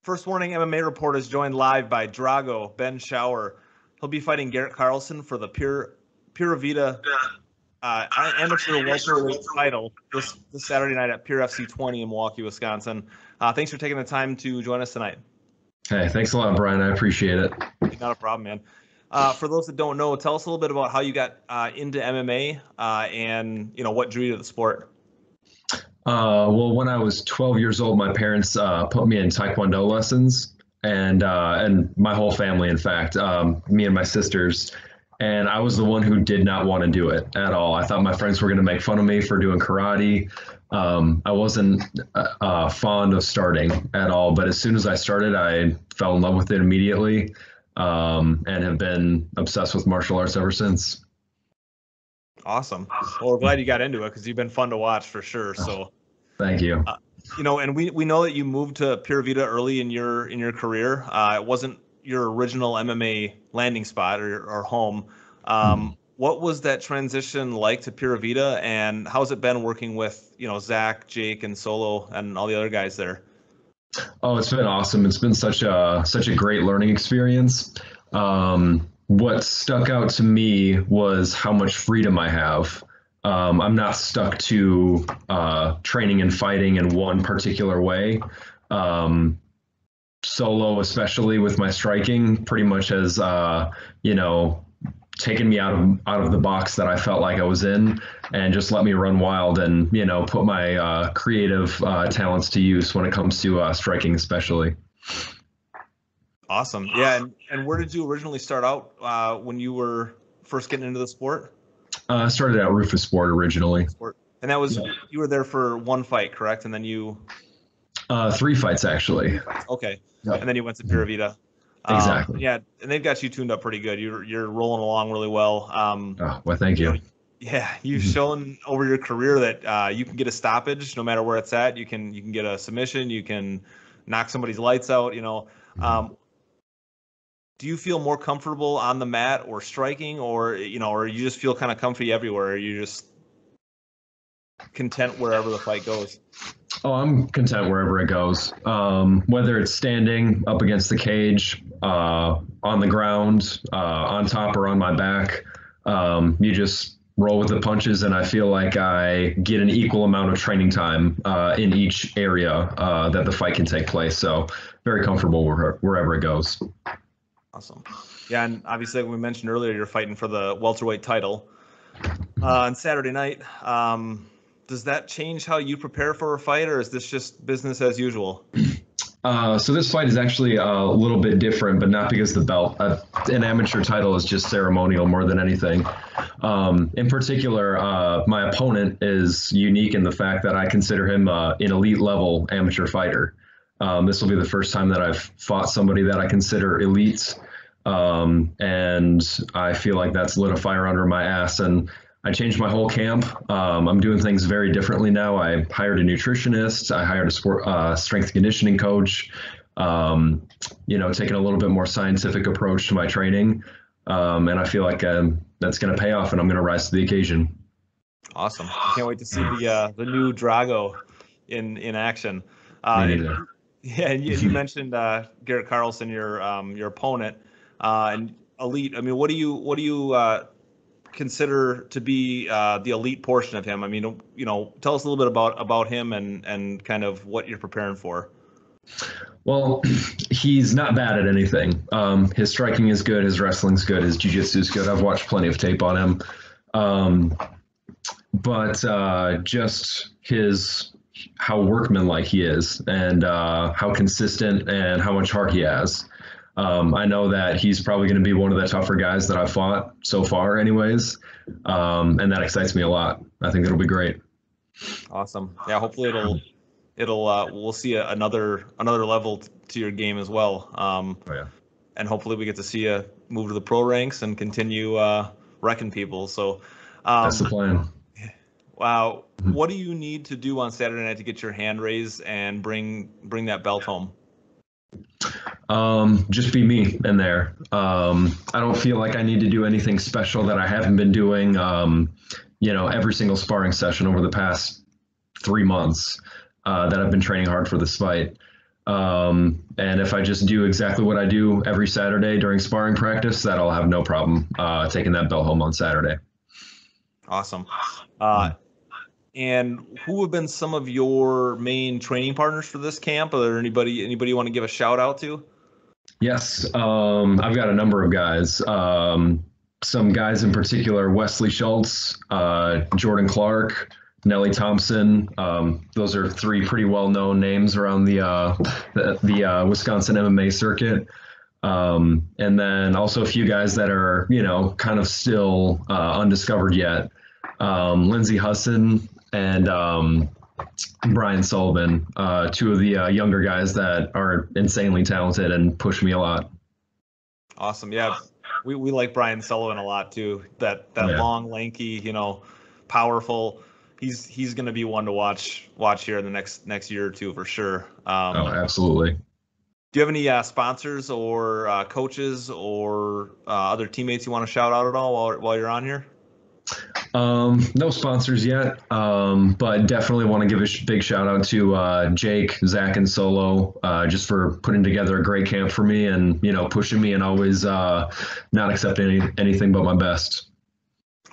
First Warning MMA Report is joined live by Drago, Ben Schauer. He'll be fighting Garrett Carlson for the Pura Vida amateur welterweight title this Saturday night at Pure FC 20 in Milwaukee, Wisconsin. Thanks for taking the time to join us tonight. Hey, thanks a lot, Brian. I appreciate it. Not a problem, man. For those that don't know, tell us a little bit about how you got into MMA and what drew you to the sport. Well, when I was 12 years old, my parents put me in Taekwondo lessons, and my whole family, in fact, me and my sisters. And I was the one who did not want to do it at all. I thought my friends were going to make fun of me for doing karate. I wasn't fond of starting at all, but as soon as I started, I fell in love with it immediately, and have been obsessed with martial arts ever since. Awesome. Well, we're glad you got into it because you've been fun to watch for sure. So, thank you. And we know that you moved to Pura Vida early in your career. It wasn't your original MMA landing spot or home. What was that transition like to Pura Vida, and how's it been working with Zach, Jake, and Solo, and all the other guys there? Oh, it's been awesome. It's been such a great learning experience. What stuck out to me was how much freedom I have. I'm not stuck to training and fighting in one particular way. Solo, especially with my striking, pretty much has taken me out of the box that I felt like I was in, and just let me run wild and put my creative talents to use when it comes to striking, especially. Awesome. Yeah. And where did you originally start out when you were first getting into the sport? I started at Rufus Sport originally. And that was, you were there for one fight, correct? And then you? 3 fights, actually. Okay. Yep. And then you went to Pura Vida. Exactly. Yeah. And they've got you tuned up pretty good. You're rolling along really well. Well, thank you. Yeah. You've shown over your career that you can get a stoppage no matter where it's at. You can get a submission. You can knock somebody's lights out, Do you feel more comfortable on the mat or striking, or or you just feel kind of comfy everywhere? Or are you just content wherever the fight goes? Oh, I'm content wherever it goes. Whether it's standing up against the cage, on the ground, on top or on my back, you just roll with the punches, and I feel like I get an equal amount of training time in each area that the fight can take place. So very comfortable wherever it goes. Awesome. Yeah, and obviously, like we mentioned earlier, you're fighting for the welterweight title on Saturday night. Does that change how you prepare for a fight, or is this just business as usual? So this fight is actually a little bit different, but not because of the belt. An amateur title is just ceremonial more than anything. In particular, my opponent is unique in the fact that I consider him an elite level amateur fighter. This will be the first time that I've fought somebody that I consider elite. And I feel like that's lit a fire under my ass. And I changed my whole camp. I'm doing things very differently now. I hired a nutritionist. I hired a strength conditioning coach. Taking a little bit more scientific approach to my training. And I feel like that's going to pay off, and I'm going to rise to the occasion. Awesome. Can't wait to see the new Drago in action. Yeah, and you mentioned Garrett Carlson, your opponent, and elite. I mean, what do you consider to be the elite portion of him? I mean, tell us a little bit about him and kind of what you're preparing for. Well, he's not bad at anything. His striking is good. His wrestling's good. His jiu-jitsu is good. I've watched plenty of tape on him. But just how workmanlike he is, and how consistent and how much heart he has. I know that he's probably going to be one of the tougher guys that I've fought so far anyways. And that excites me a lot. I think it'll be great. Awesome. Yeah, hopefully we'll see another level to your game as well. And hopefully we get to see you move to the pro ranks and continue wrecking people. So that's the plan. Wow. What do you need to do on Saturday night to get your hand raised and bring that belt home? Just be me in there. I don't feel like I need to do anything special that I haven't been doing, every single sparring session over the past 3 months that I've been training hard for this fight. And if I just do exactly what I do every Saturday during sparring practice, that I'll have no problem taking that belt home on Saturday. Awesome. And who have been some of your main training partners for this camp? Are there anybody you want to give a shout out to? Yes, I've got a number of guys. Some guys in particular: Wesley Schultz, Jordan Clark, Nelly Thompson. Those are three pretty well-known names around the Wisconsin MMA circuit. And then also a few guys that are, kind of still undiscovered yet. Lindsey Husson and Brian Sullivan, two of the younger guys that are insanely talented and push me a lot. Awesome. Yeah. We like Brian Sullivan a lot too. That long, lanky, powerful. He's going to be one to watch here in the next year or two for sure. Absolutely. Do you have any sponsors or coaches or other teammates you want to shout out at all while you're on here? No sponsors yet, but definitely want to give a big shout out to Jake, Zach, and Solo, just for putting together a great camp for me and, pushing me and always not accepting anything but my best.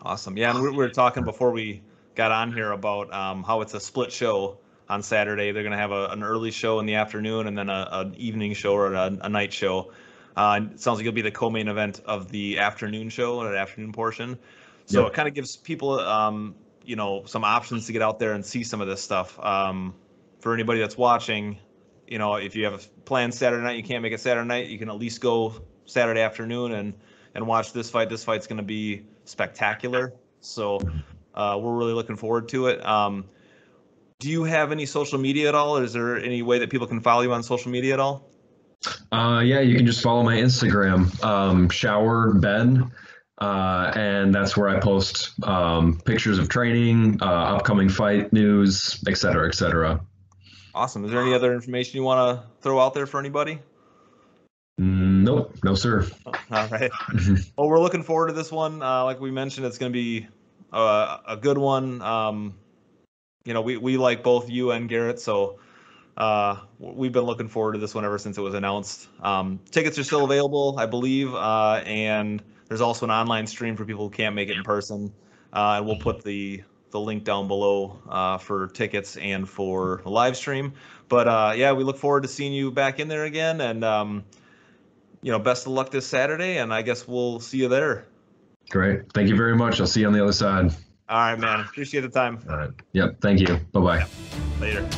Awesome. Yeah, and we were talking before we got on here about how it's a split show on Saturday. They're going to have an early show in the afternoon and then an evening show or a night show. It sounds like you'll be the co-main event of the afternoon show or the afternoon portion. So It kind of gives people, some options to get out there and see some of this stuff. For anybody that's watching, if you have a planned Saturday night, you can't make it Saturday night, you can at least go Saturday afternoon and watch this fight. This fight's going to be spectacular. So we're really looking forward to it. Do you have any social media at all? Or is there any way that people can follow you on social media at all? Yeah, you can just follow my Instagram, Schauer Ben. And that's where I post pictures of training, upcoming fight news, et cetera, et cetera. Awesome. Is there any other information you want to throw out there for anybody? Nope. No, sir. All right. Well, we're looking forward to this one. Like we mentioned, it's going to be a good one. We like both you and Garrett, so we've been looking forward to this one ever since it was announced. Tickets are still available, I believe, and there's also an online stream for people who can't make it in person. And we'll put the link down below for tickets and for the live stream. But we look forward to seeing you back in there again. And, best of luck this Saturday. And I guess we'll see you there. Great. Thank you very much. I'll see you on the other side. All right, man. Appreciate the time. All right. Yep. Thank you. Bye-bye. Later.